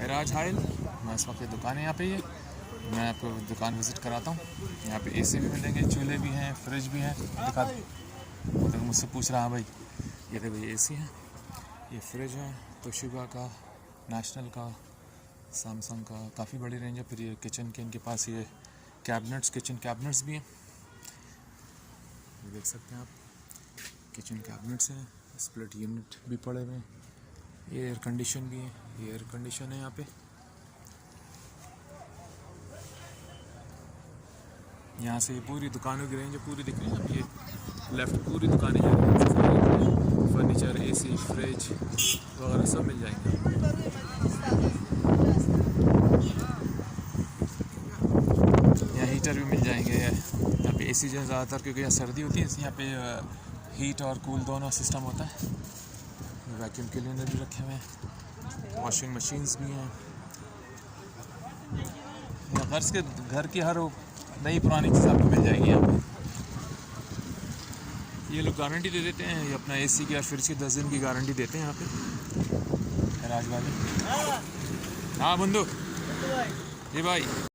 राज हाइल। मैं इस वक्त दुकान है यहाँ पे, ये मैं आपको दुकान विज़िट कराता हूँ। यहाँ पे एसी भी मिलेंगे, चूल्हे भी हैं, फ्रिज भी हैं। दिखा वो तक मुझसे पूछ रहा है भाई, ये देखो ये एसी है, ये फ्रिज है, तोशिबा का, नेशनल का, सैमसंग का, काफ़ी बड़ी रेंज है। फिर ये किचन के इनके पास ये कैबिनेट्स, किचन कैबिनेट्स भी हैं, ये देख सकते हैं आप, किचन कैबिनेट्स हैं, स्प्लिट यूनिट भी पड़े हुए हैं, ये एयर कंडीशन भी है, ये एयर कंडीशन है यहाँ पे। यहाँ से पूरी दुकानों की रेंज पूरी दिख रही है। अब ये लेफ्ट पूरी दुकानें जा रही हैं, फर्नीचर, एसी, फ्रिज वगैरह सब मिल जाएंगे। यहाँ हीटर भी मिल जाएंगे। यहाँ पे एसी जो है ज़्यादातर, क्योंकि यहाँ सर्दी होती है, इसलिए यहाँ पे हीट और कूल दोनों सिस्टम होता है। वैक्यूम क्लीनर भी रखे हुए हैं, वॉशिंग मशीन्स भी हैं। यहाँ घर की हर नई पुरानी चीज़ आपको मिल जाएगी यहाँ पे। ये लोग गारंटी दे देते हैं, ये अपना एसी की और फ्रिज की 10 दिन की गारंटी देते हैं यहाँ पे राज वाले। हाँ बंदू जी भाई।